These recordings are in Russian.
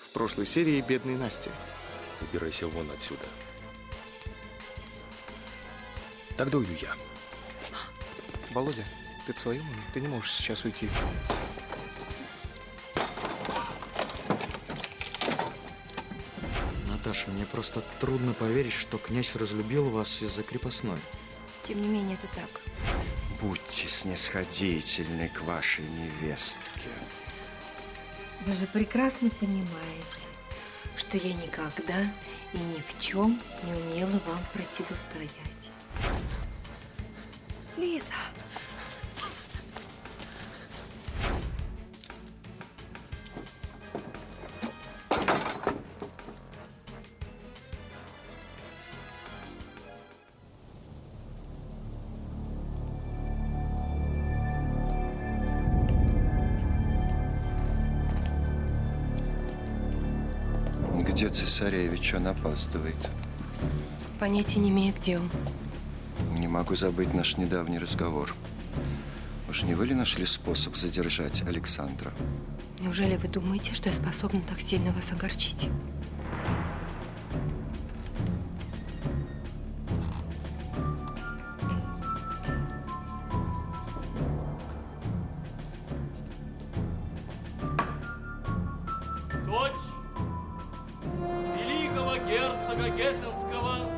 в прошлой серии «Бедной Насти». Убирайся вон отсюда. Тогда уйду я. Володя, ты в своем уме? Ты не можешь сейчас уйти. Наташа, мне просто трудно поверить, что князь разлюбил вас из-за крепостной. Тем не менее, это так. Будьте снисходительны к вашей невестке. Вы же прекрасно понимаете, что я никогда и ни в чем не умела вам противостоять. Лиза! Где цесаревич? Он опаздывает. Понятия не имею, где он. Не могу забыть наш недавний разговор. Уж не вы ли нашли способ задержать Александра? Неужели вы думаете, что я способна так сильно вас огорчить? Дочь великого герцога Гессенского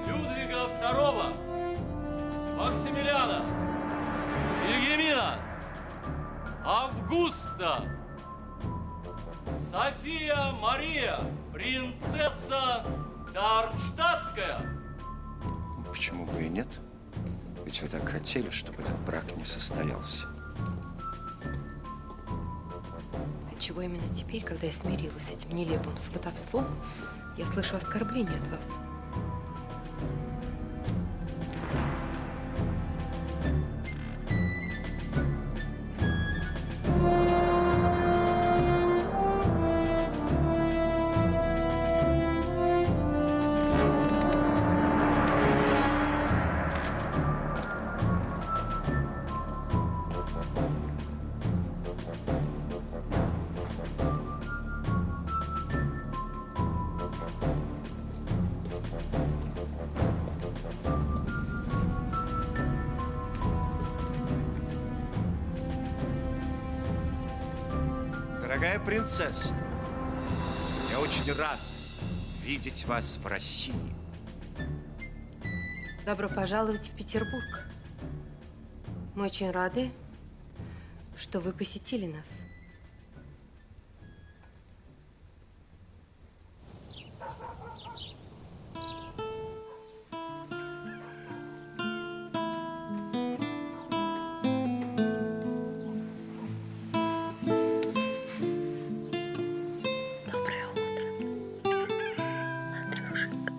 Людвига II, Максимилиана, Вильгельмина, Августа, София Мария, принцесса Дармштадтская. Почему бы и нет? Ведь вы так хотели, чтобы этот брак не состоялся. Отчего именно теперь, когда я смирилась с этим нелепым сватовством, я слышу оскорбления от вас? Дорогая принцесса, я очень рад видеть вас в России. Добро пожаловать в Петербург. Мы очень рады, что вы посетили нас. Доброе утро, Андрюшенька.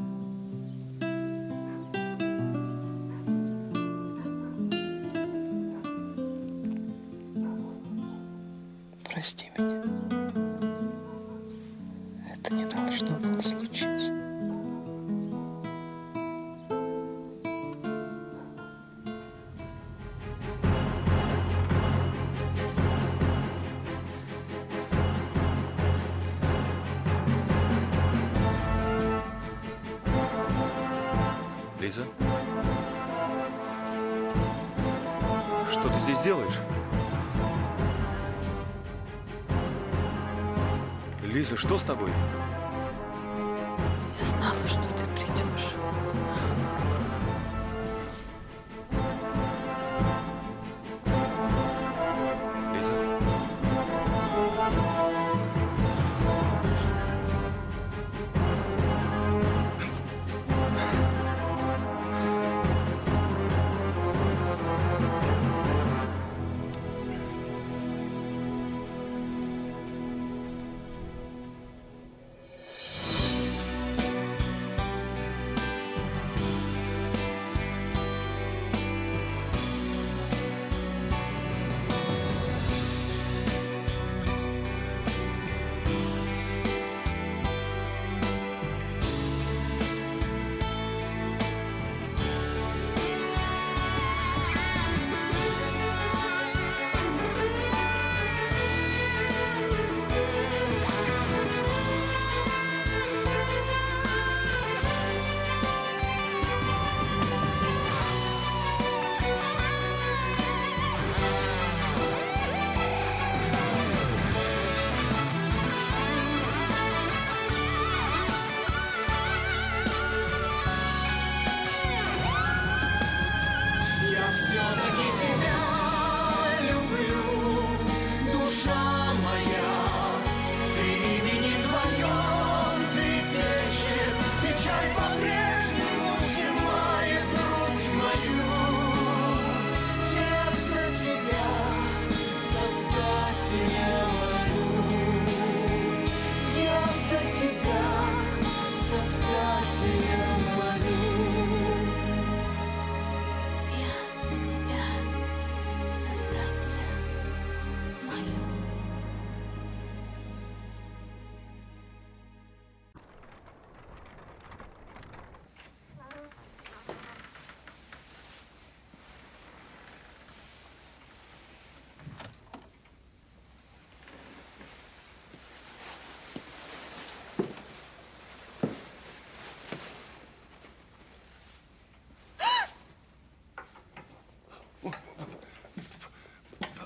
Прости меня. Это не должно было случиться. Лиза? Что ты здесь делаешь? Лиза, что с тобой? Я знала, что ты придешь. Лиза?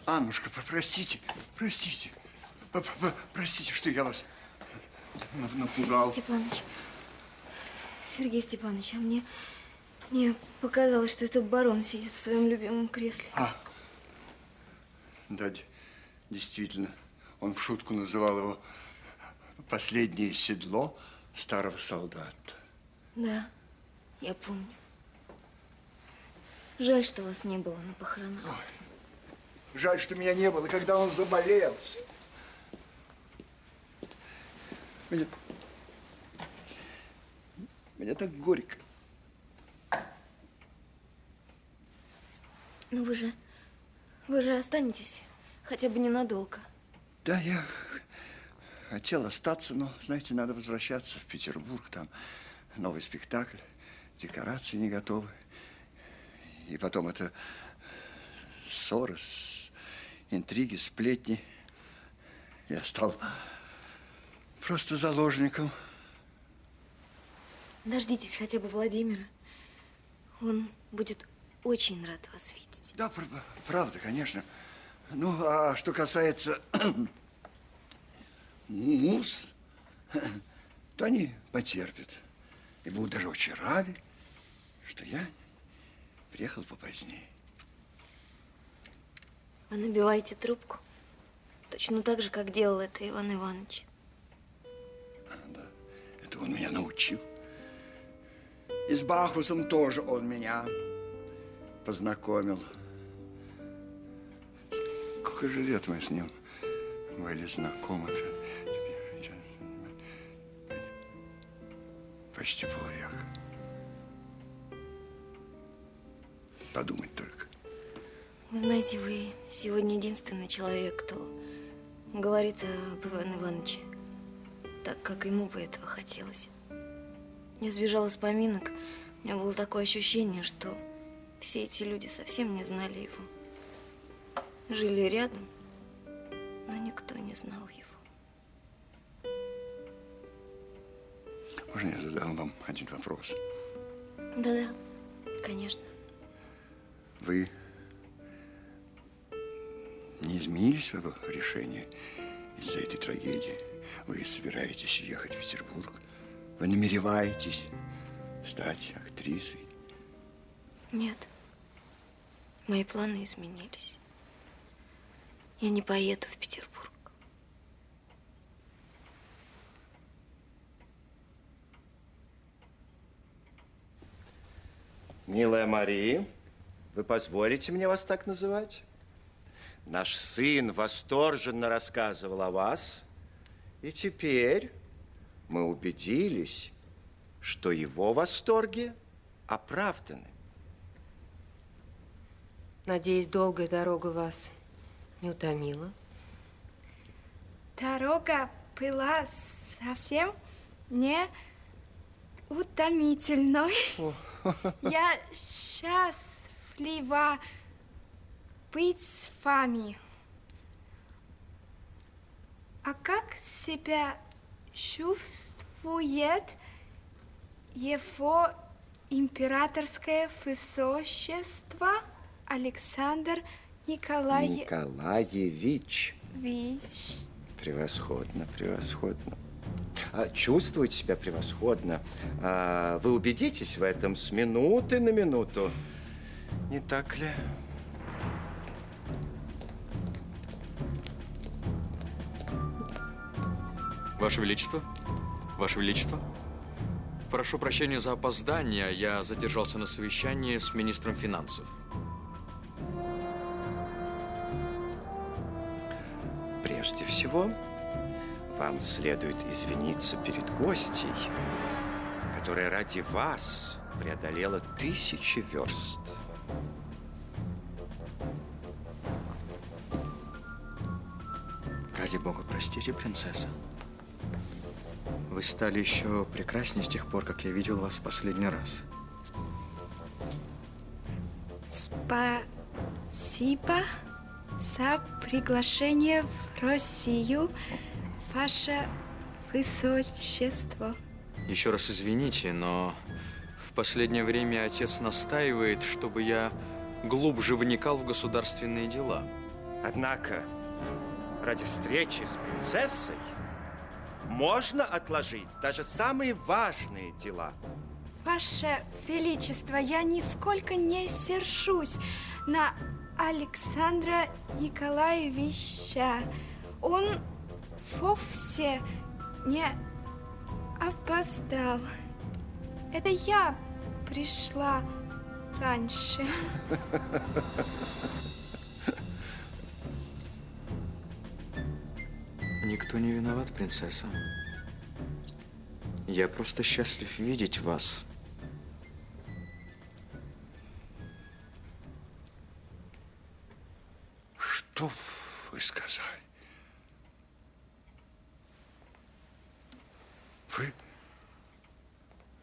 Аннушка, простите, простите. Простите, что я вас напугал. Степаныч, Сергей Степанович, а мне показалось, что это барон сидит в своем любимом кресле. Да, действительно. Он в шутку называл его «последнее седло старого солдата». Да, я помню. Жаль, что вас не было на похоронах. Ой, жаль, что меня не было, когда он заболел. Мне так горько. Ну вы же останетесь хотя бы ненадолго. Да, я хотел остаться, но, знаете, надо возвращаться в Петербург. Там новый спектакль, декорации не готовы. И потом это ссоры, интриги, сплетни. Я стал просто заложником. Дождитесь хотя бы Владимира. Он будет очень рад вас видеть. Да, правда, конечно. Ну, а что касается мус, то они потерпят. И будут даже очень рады, что я приехал попозднее. Вы набиваете трубку точно так же, как делал это Иван Иванович. Да, это он меня научил. И с Бахусом тоже он меня познакомил. Сколько же лет мы с ним были знакомы? Почти полвека. Подумать только. Вы знаете, вы сегодня единственный человек, кто говорит об Иване Ивановиче так, как ему бы этого хотелось. Я сбежала с поминок. У меня было такое ощущение, что все эти люди совсем не знали его. Жили рядом, но никто не знал его. Можно я задам вам один вопрос? Да-да, конечно. Вы не изменили своего решения из-за этой трагедии? Вы собираетесь ехать в Петербург? Вы намереваетесь стать актрисой? Нет. Мои планы изменились. Я не поеду в Петербург. Милая Мария, вы позволите мне вас так называть? Наш сын восторженно рассказывал о вас, и теперь мы убедились, что его восторги оправданы. Надеюсь, долгая дорога вас не утомила? Дорога была совсем не утомительной. Я счастлива быть с вами. А как себя чувствует его императорское высочество Александр Николаевич. Превосходно, превосходно. Чувствует себя превосходно. Вы убедитесь в этом с минуты на минуту. Не так ли? Ваше Величество, Ваше Величество, прошу прощения за опоздание. Я задержался на совещании с министром финансов. Прежде всего, вам следует извиниться перед гостьей, которая ради вас преодолела 1000 верст. Ради бога, простите, принцесса. Вы стали еще прекраснее с тех пор, как я видел вас в последний раз. Спасибо за приглашение в Россию, Ваше Высочество. Еще раз извините, но в последнее время отец настаивает, чтобы я глубже вникал в государственные дела. Однако ради встречи с принцессой можно отложить даже самые важные дела. Ваше Величество, я нисколько не сержусь на Александра Николаевича. Он вовсе не опоздал. Это я пришла раньше. Никто не виноват, принцесса. Я просто счастлив видеть вас. Что вы сказали?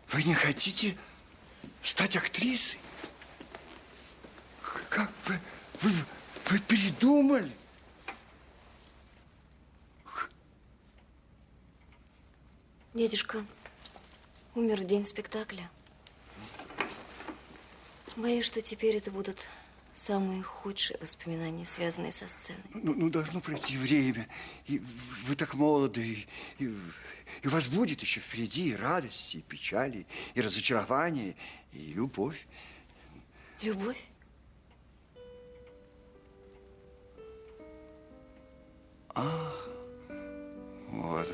Вы не хотите стать актрисой? Как вы передумали? Дедушка умер в день спектакля. Боюсь, что теперь это будут самые худшие воспоминания, связанные со сценой. Ну, должно пройти время. И вы так молоды, и у вас будет еще впереди и радость, и печали, и разочарование, и любовь. Любовь?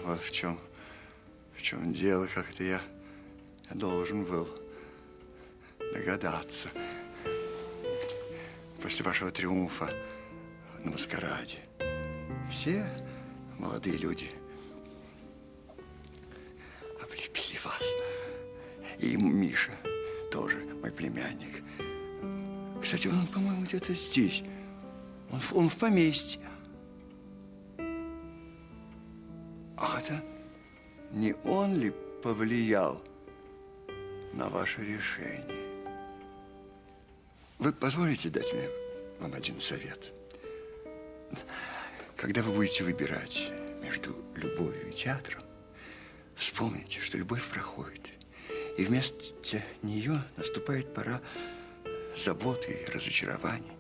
Вот в чем дело, как это я должен был догадаться. После вашего триумфа на маскараде все молодые люди облепили вас. И Миша тоже, мой племянник. Кстати, он, по-моему, где-то здесь. Он в поместье. А это не он ли повлиял на ваше решение? Вы позволите дать мне вам один совет? Когда вы будете выбирать между любовью и театром, вспомните, что любовь проходит, и вместо нее наступает пора заботы и разочарований.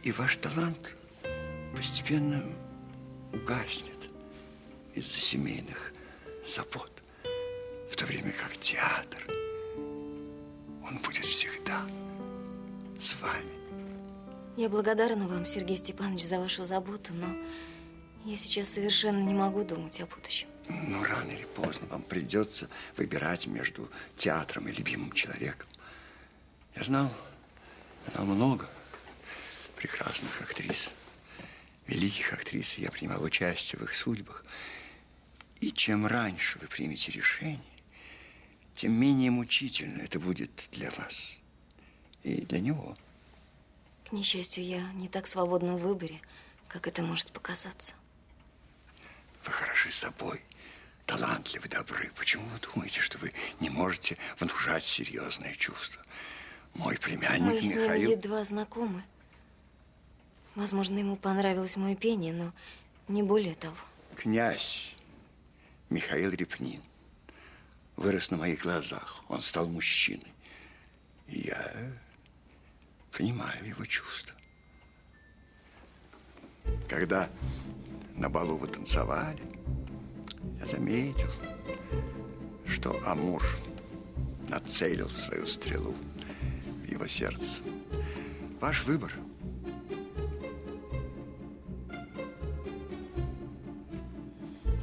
И ваш талант постепенно угаснет из-за семейных забот, в то время как театр, он будет всегда с вами. Я благодарна вам, Сергей Степанович, за вашу заботу, но я сейчас совершенно не могу думать о будущем. Но рано или поздно вам придется выбирать между театром и любимым человеком. Я знал много прекрасных актрис, великих актрис, и я принимал участие в их судьбах. И чем раньше вы примете решение, тем менее мучительно это будет для вас и для него. К несчастью, я не так свободна в выборе, как это может показаться. Вы хороши собой, талантливы, добры. Почему вы думаете, что вы не можете внушать серьезные чувства? Мой племянник Мы с ним Михаил... едва знакомы. Возможно, ему понравилось мое пение, но не более того. Князь Михаил Репнин вырос на моих глазах. Он стал мужчиной. И я понимаю его чувства. Когда на балу вы танцевали, я заметил, что Амур нацелил свою стрелу в его сердце. Ваш выбор.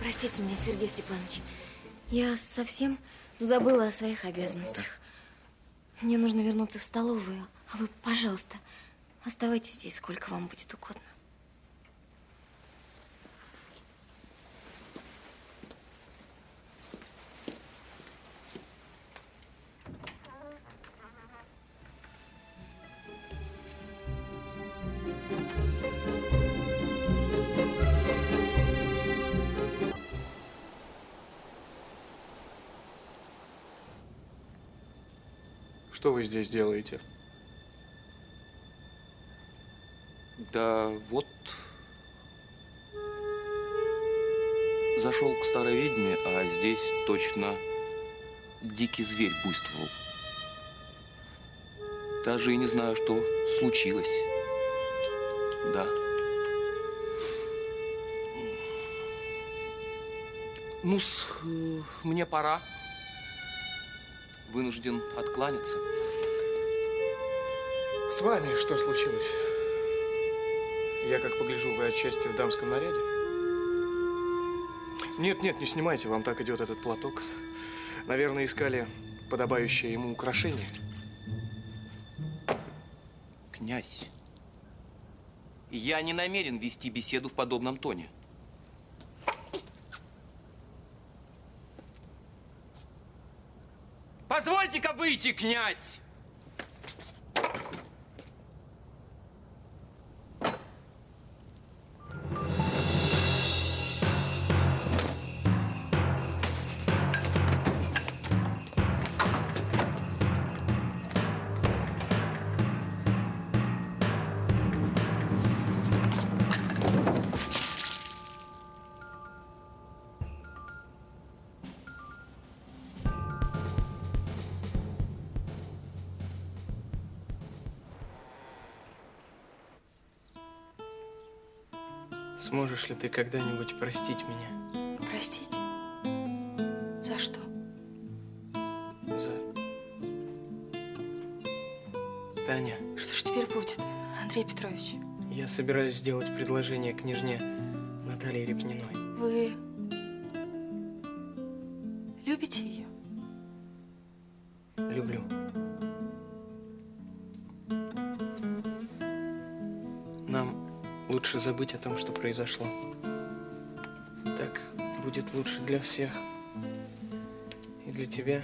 Простите меня, Сергей Степанович. Я совсем забыла о своих обязанностях. Мне нужно вернуться в столовую. А вы, пожалуйста, оставайтесь здесь, сколько вам будет угодно. Что вы здесь делаете? Да вот, зашел к старой ведьме, а здесь точно дикий зверь буйствовал. Даже и не знаю, что случилось. Да. Ну-с, мне пора. Вынужден откланяться. С вами что случилось? Я, как погляжу, вы отчасти в дамском наряде. Нет, не снимайте, вам так идет этот платок. Наверное, искали подобающее ему украшение. Князь, я не намерен вести беседу в подобном тоне. Позвольте-ка выйти, князь! Сможешь ли ты когда-нибудь простить меня? Простить? За что? За... Таня. Что ж теперь будет, Андрей Петрович? Я собираюсь сделать предложение княжне Наталье Репниной. Вы любите ее? Люблю. Нам лучше забыть о том, что произошло. Так будет лучше для всех. И для тебя.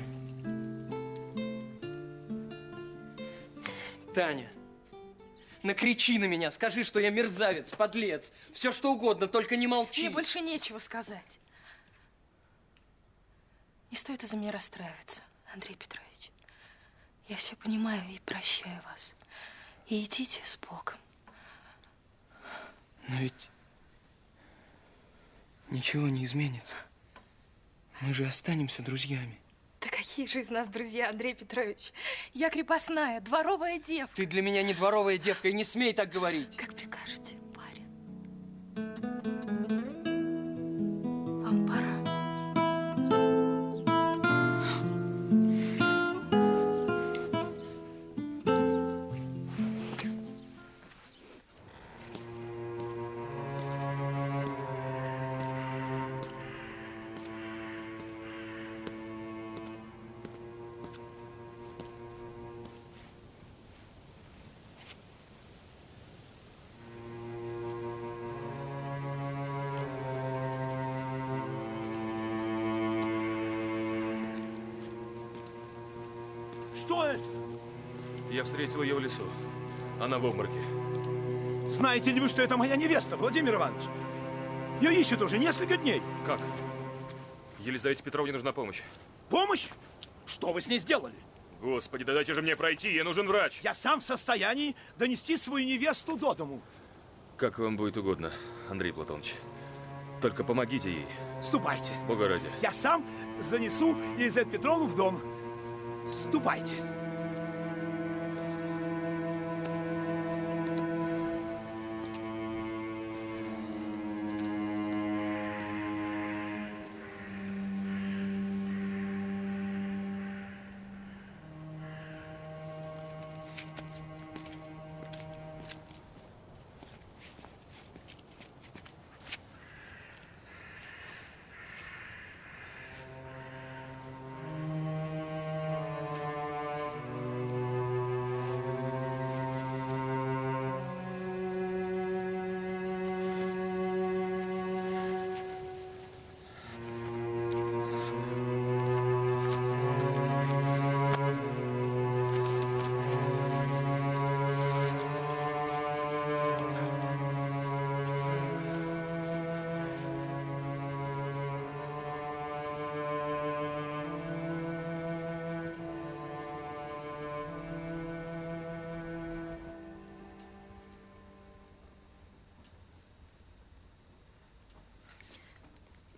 Таня, накричи на меня, скажи, что я мерзавец, подлец. Все что угодно, только не молчи. Мне больше нечего сказать. Не стоит из-за меня расстраиваться, Андрей Петрович. Я все понимаю и прощаю вас. И идите с Богом. Но ведь ничего не изменится. Мы же останемся друзьями. Да какие же из нас друзья, Андрей Петрович? Я крепостная, дворовая девка. Ты для меня не дворовая девка, и не смей так говорить. Как прикажете, барин. Вам пора. Что это? Я встретил ее в лесу. Она в обмороке. Знаете ли вы, что это моя невеста, Владимир Иванович? Ее ищут уже несколько дней. Как? Елизавете Петровне нужна помощь. Помощь? Что вы с ней сделали? Господи, да дайте же мне пройти, ей нужен врач. Я сам в состоянии донести свою невесту до дому. Как вам будет угодно, Андрей Платоныч. Только помогите ей. Ступайте. Бога ради. Я сам занесу Елизавету Петровну в дом. Ступайте.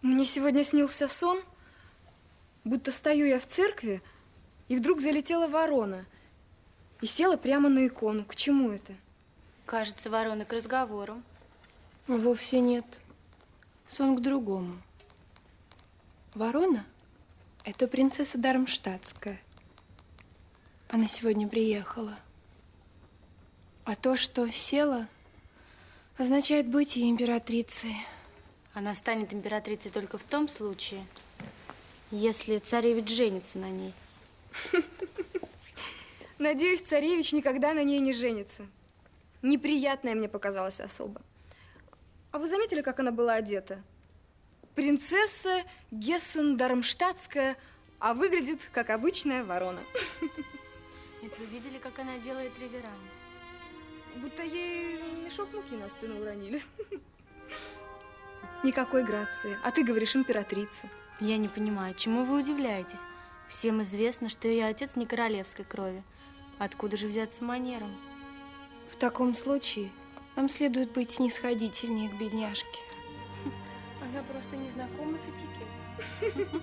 Мне сегодня снился сон, будто стою я в церкви, и вдруг залетела ворона и села прямо на икону. К чему это? Кажется, ворона к разговору. Вовсе нет. Сон к другому. Ворона – это принцесса Дармштадтская. Она сегодня приехала. А то, что села, означает быть и императрицей. Она станет императрицей только в том случае, если царевич женится на ней. Надеюсь, царевич никогда на ней не женится. Неприятная мне показалась особа. А вы заметили, как она была одета? Принцесса Гессен-Дармштадтская, а выглядит, как обычная ворона. Нет, вы видели, как она делает реверанс? Будто ей мешок муки на спину уронили. Никакой грации. А ты говоришь императрица. Я не понимаю, чему вы удивляетесь? Всем известно, что ее отец не королевской крови. Откуда же взяться манерам? В таком случае нам следует быть снисходительнее к бедняжке. Она просто не знакома с этикетом.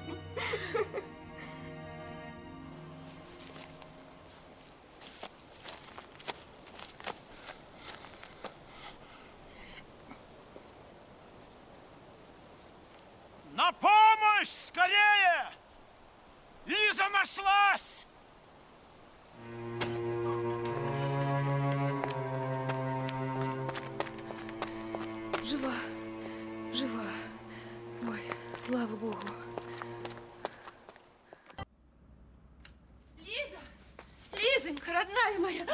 На помощь! Скорее! Лиза нашлась! Жива, жива. Ой, слава богу. Лиза! Лизонька, родная моя!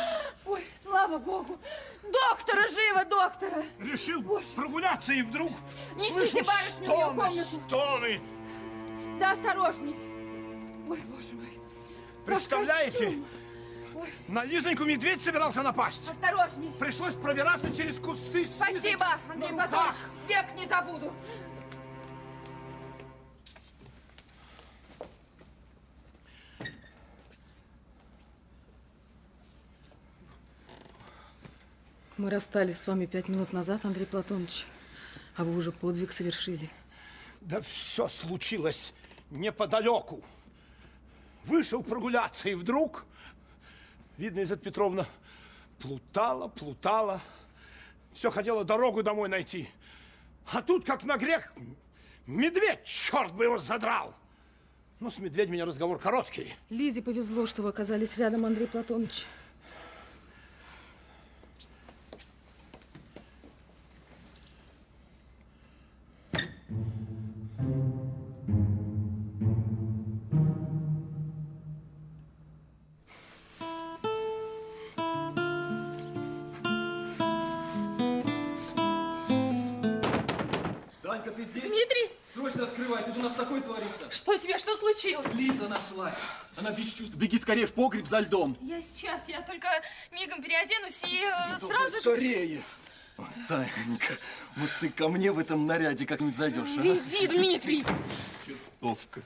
Ой, слава богу! Доктора, живо, доктора! Решил прогуляться и вдруг Несите слышу барышню в ее комнату. стоны. Да осторожней! Ой, боже мой! Представляете, Ой, на Лизоньку медведь собирался напасть. осторожней! Пришлось пробираться через кусты. Спасибо, Андрей Платонович! Век не забуду! Мы расстались с вами 5 минут назад, Андрей Платонович, а вы уже подвиг совершили. Да все случилось неподалеку. Вышел прогуляться, и вдруг, видно, Изет Петровна плутала. Все хотела дорогу домой найти. А тут, как на грех, медведь, черт бы его задрал. Ну, с медведем у меня разговор короткий. Лизе повезло, что вы оказались рядом, Андрей Платонович. Данька, ты здесь? Дмитрий! Срочно открывай, тут у нас такое творится. Что тебе, что случилось? Лиза нашлась. Она без чувств. Беги скорее в погреб за льдом. Я сейчас, я только мигом переоденусь и сразу же... Скорее. Танька, может, ты ко мне в этом наряде как-нибудь зайдешь, а? Иди, Дмитрий! Чертовка.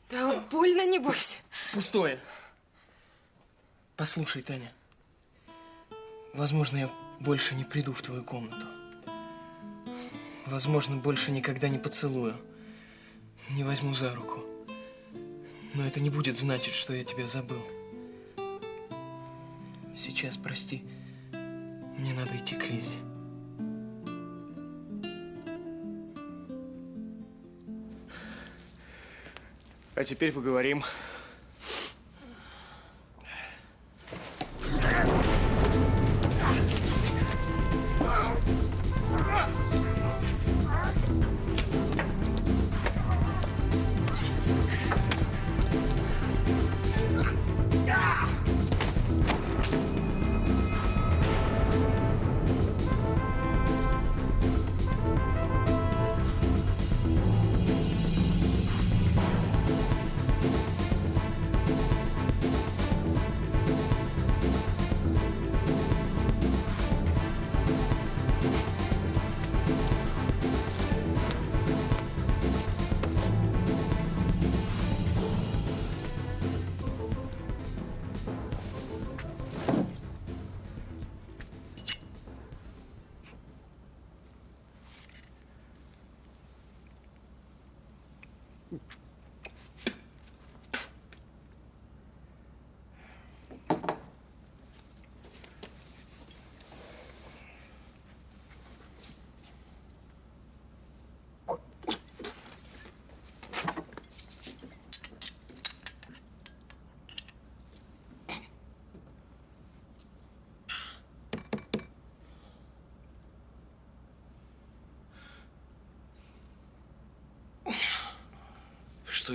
Да больно, небось. Пустое. Послушай, Таня, возможно, я больше не приду в твою комнату. Возможно, больше никогда не поцелую, не возьму за руку. Но это не будет значить, что я тебя забыл. Сейчас, прости, мне надо идти к Лизе. А теперь поговорим.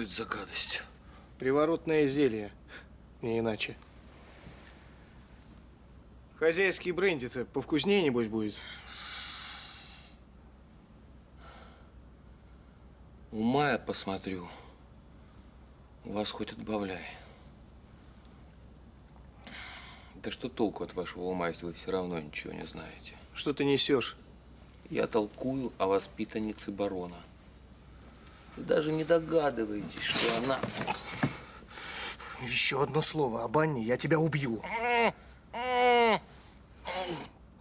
Что это за гадость? Приворотное зелье, не иначе. Хозяйский бренди-то повкуснее, небось, будет. Ума я посмотрю. У вас хоть отбавляй. Да что толку от вашего ума, если вы все равно ничего не знаете? Что ты несешь? Я толкую о воспитаннице барона. Вы даже не догадываетесь, что она... Еще одно слово об Анне, я тебя убью.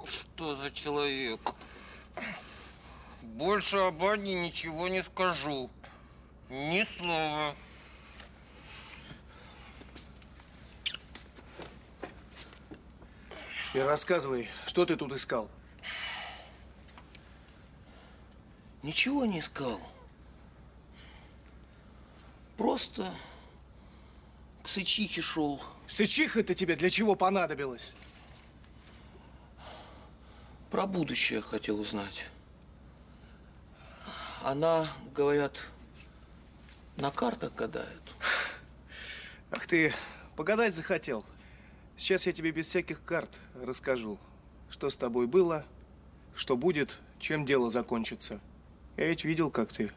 Что за человек? Больше об Анне ничего не скажу. Ни слова. И рассказывай, что ты тут искал? Ничего не искал. Просто к сычихе шел. Сычиха-то тебе для чего понадобилась? Про будущее хотел узнать. Она, говорят, на картах гадает. Ах ты, погадать захотел. Сейчас я тебе без всяких карт расскажу, что с тобой было, что будет, чем дело закончится. Я ведь видел, как ты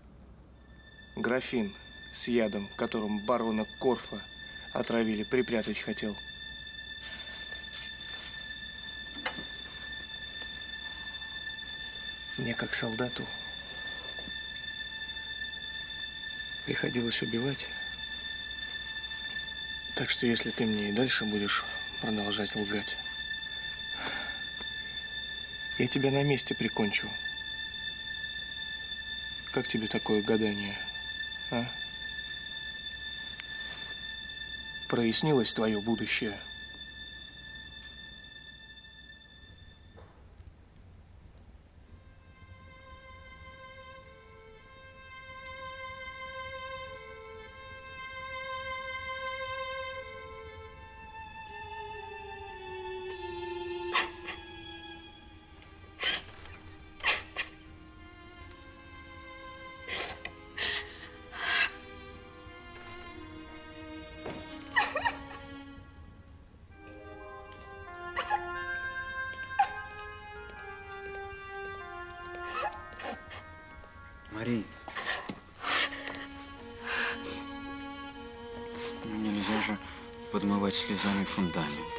графин с ядом, которым барона Корфа отравили, припрятать хотел. Мне, как солдату, приходилось убивать. Так что, если ты мне и дальше будешь продолжать лгать, я тебя на месте прикончу. Как тебе такое гадание, а? Прояснилось твое будущее? Мария, нельзя же подмывать слезами фундамент.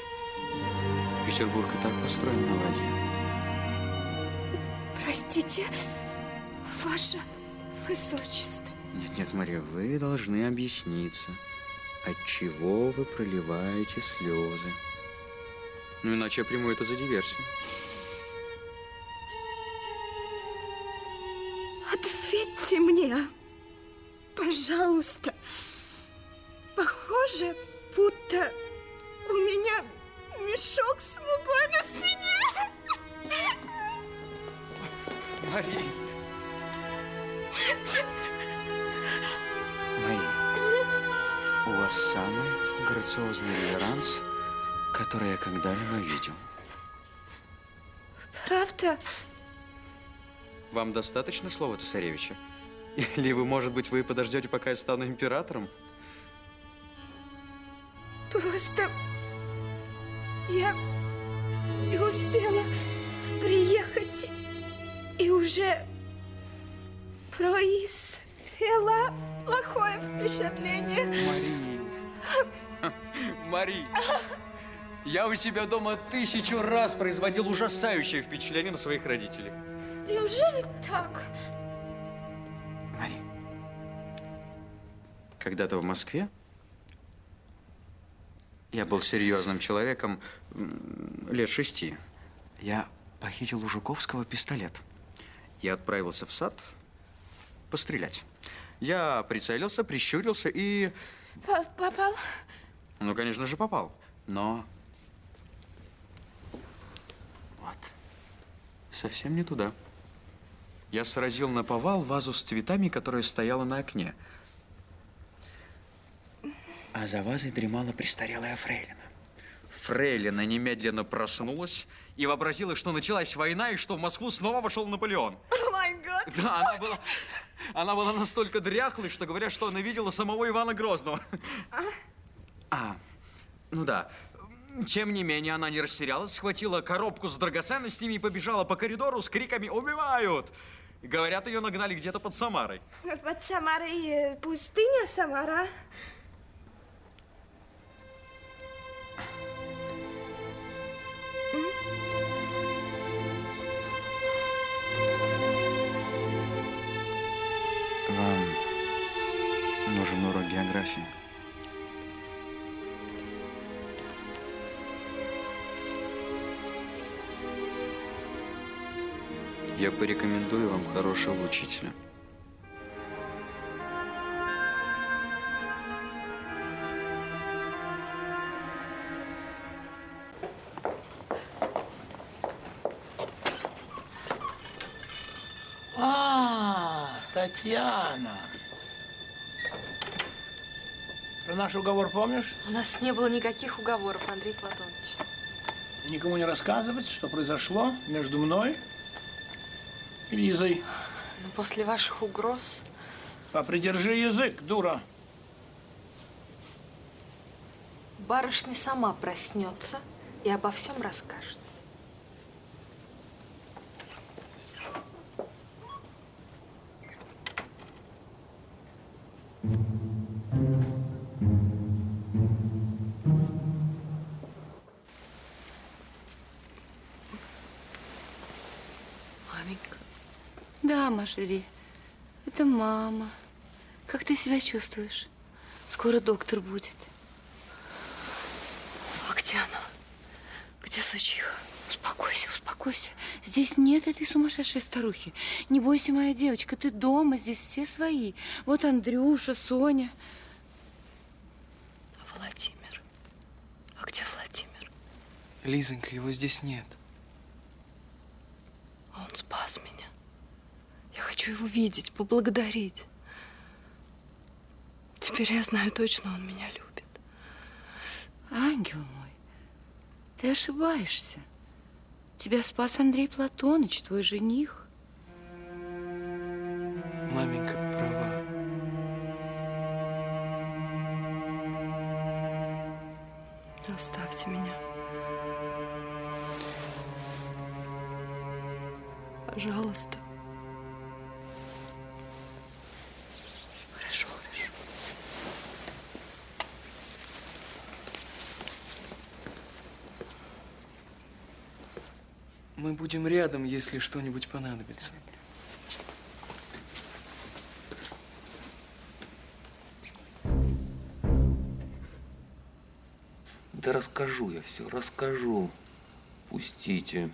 Петербург и так построен на воде. Простите, ваше высочество. Нет, Мария, вы должны объясниться, отчего вы проливаете слезы. Ну, иначе я приму это за диверсию. Ответьте мне, пожалуйста. Похоже, будто у меня мешок с мукой на спине. Мария. Мария, у вас самый грациозный реверанс, который я когда-либо видел. Правда? Вам достаточно слова цесаревича? Или вы, может быть, вы подождете, пока я стану императором? Просто я не успела приехать и уже произвела плохое впечатление. Мари, я у себя дома 1000 раз производил ужасающее впечатление на своих родителей. Неужели так? Мари, когда-то в Москве я был серьезным человеком лет 6. Я похитил у Жуковского пистолет. Я отправился в сад пострелять. Я прицелился, прищурился и... Попал? Ну, конечно же, попал. Но... Вот. Совсем не туда. Я сразил наповал вазу с цветами, которая стояла на окне. А за вазой дремала престарелая фрейлина. Фрейлина немедленно проснулась и вообразила, что началась война и что в Москву снова вошел Наполеон. О май гад! Да, она была Она была настолько дряхлой, что говорят, что она видела самого Ивана Грозного. Ну да. Тем не менее, она не растерялась, схватила коробку с драгоценностями и побежала по коридору с криками «Убивают!». Говорят, ее нагнали где-то под Самарой. Под Самарой пустыня Самара. Вам нужен урок географии. Я порекомендую вам хорошего учителя. Татьяна. Про наш уговор помнишь? У нас не было никаких уговоров, Андрей Платонович. Никому не рассказывать, что произошло между мной и Лизой. Но после ваших угроз... Попридержи язык, дура. Барышня сама проснется и обо всем расскажет. Маменька. Да, Машери, это мама. Как ты себя чувствуешь? Скоро доктор будет. А где она? Где Сычиха? Успокойся, успокойся. Здесь нет этой сумасшедшей старухи. Не бойся, моя девочка, ты дома, здесь все свои. Вот Андрюша, Соня. А Владимир? А где Владимир? Лизонька, его здесь нет. Он спас меня. Я хочу его видеть, поблагодарить. Теперь я знаю точно, он меня любит. Ангел мой, ты ошибаешься. Тебя спас Андрей Платоныч, твой жених. Маменька права. Оставьте меня. Пожалуйста. Хорошо, хорошо. Мы будем рядом, если что-нибудь понадобится. Да расскажу я все, расскажу. Пустите.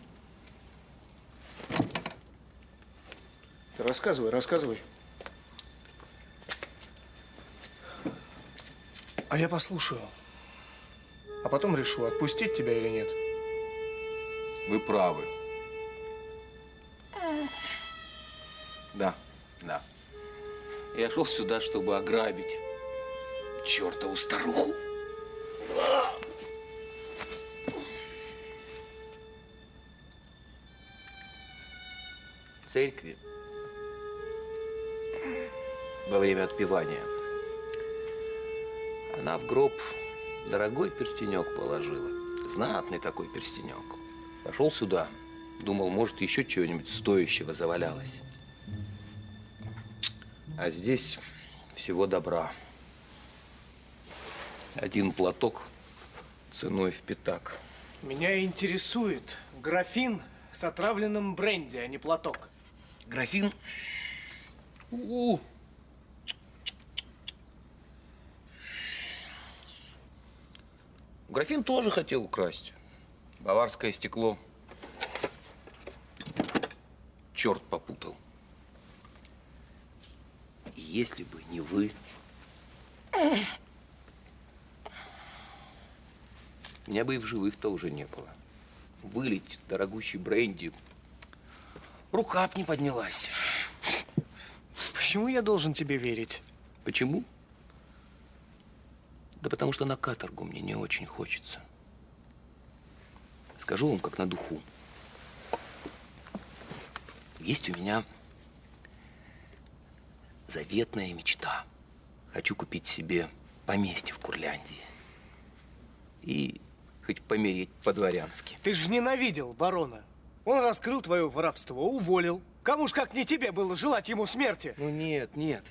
Ты рассказывай, рассказывай. А я послушаю. А потом решу, отпустить тебя или нет. Вы правы. Да, да. Я шел сюда, чтобы ограбить чертову старуху. В церкви во время отпевания она в гроб дорогой перстенек положила. Знатный такой перстенек. Пошел сюда. Думал, может, еще чего-нибудь стоящего завалялось. А здесь всего добра. Один платок ценой в пятак. Меня интересует графин с отравленным бренди, а не платок. Графин? Графин тоже хотел украсть. Баварское стекло. Черт попутал. И если бы не вы, меня бы и в живых-то уже не было. Вылить дорогущий бренди. Рука б не поднялась. Почему я должен тебе верить? Почему? Да потому что на каторгу мне не очень хочется. Скажу вам, как на духу. Есть у меня заветная мечта. Хочу купить себе поместье в Курляндии. И хоть помереть по-дворянски. Ты же ненавидел барона. Он раскрыл твое воровство, уволил. Кому ж как не тебе было желать ему смерти? Ну нет, нет.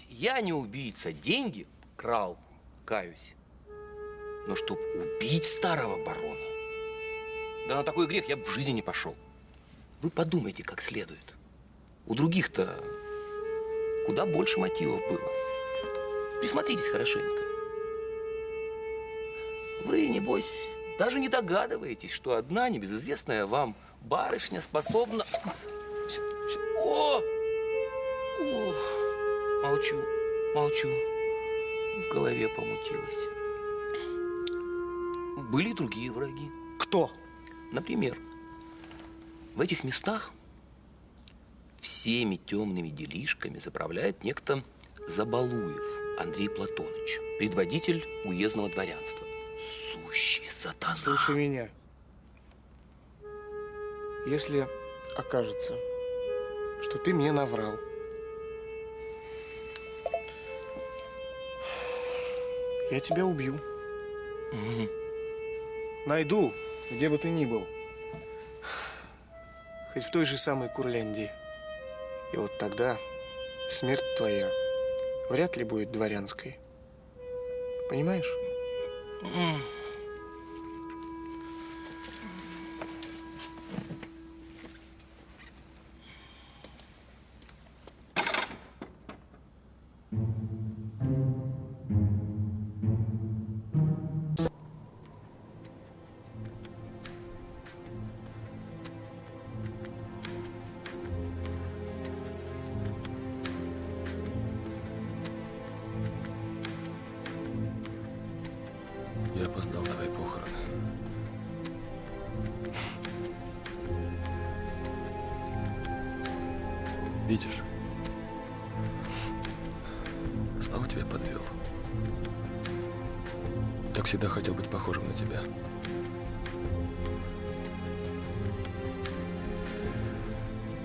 Я не убийца. Деньги крал, каюсь. Но чтоб убить старого барона, да на такой грех я бы в жизни не пошел. Вы подумайте как следует. У других-то куда больше мотивов было. Присмотритесь хорошенько. Вы, небось, даже не догадываетесь, что одна небезызвестная вам барышня способна... О! О! Молчу, молчу. В голове помутилось. Были и другие враги. Кто? Например, в этих местах всеми темными делишками заправляет некто Забалуев Андрей Платоныч, предводитель уездного дворянства. Сущий сатана. Слушай меня. Если окажется, что ты мне наврал, я тебя убью. Найду, где бы ты ни был. Хоть в той же самой Курляндии. И вот тогда смерть твоя вряд ли будет дворянской. Понимаешь? Я опоздал на твои похороны. Видишь? Снова тебя подвел. Так всегда хотел быть похожим на тебя.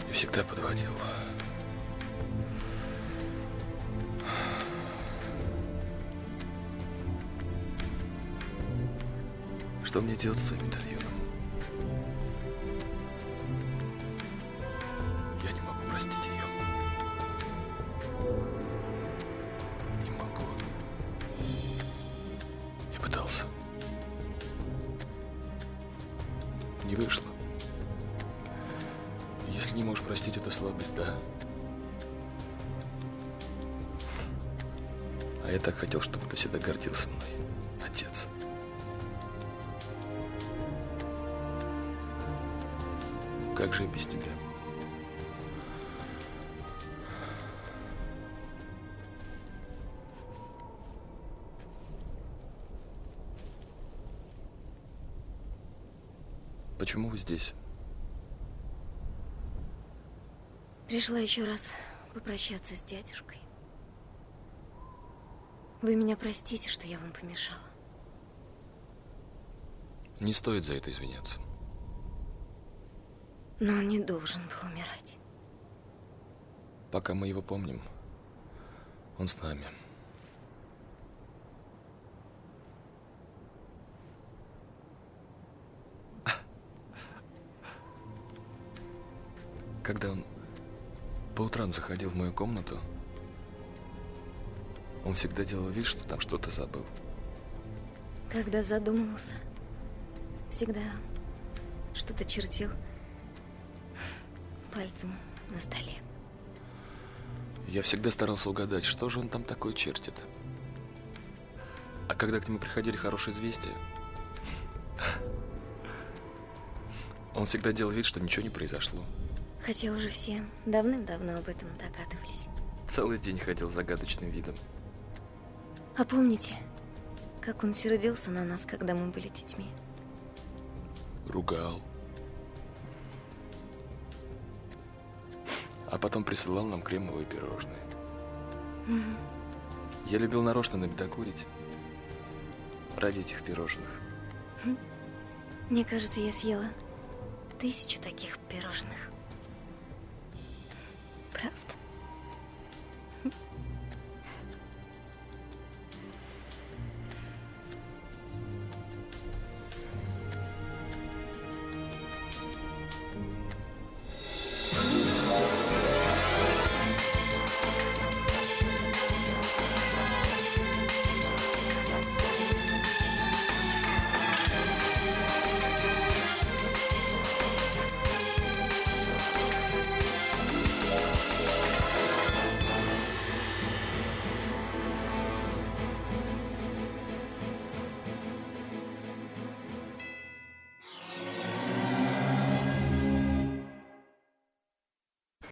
И всегда подводил. Что мне делать с твоим медальоном? Я не могу простить ее. Не могу. Я пытался. Не вышло. Если не можешь простить, это слабость, да? А я так хотел, чтобы ты всегда гордился мной, отец. Как же я без тебя? Почему вы здесь? Пришла еще раз попрощаться с дядюшкой. Вы меня простите, что я вам помешала. Не стоит за это извиняться. Но он не должен был умирать. Пока мы его помним, он с нами. Когда он по утрам заходил в мою комнату, он всегда делал вид, что там что-то забыл. Когда задумывался, всегда что-то чертил пальцем на столе. Я всегда старался угадать, что же он там такое чертит. А когда к нему приходили хорошие известия, он всегда делал вид, что ничего не произошло. Хотя уже все давным-давно об этом догадывались. Целый день ходил с загадочным видом. А помните, как он сердился на нас, когда мы были детьми? Ругал. А потом присылал нам кремовые пирожные. Я любил нарочно набедокурить ради этих пирожных. Мне кажется, я съела 1000 таких пирожных. Правда?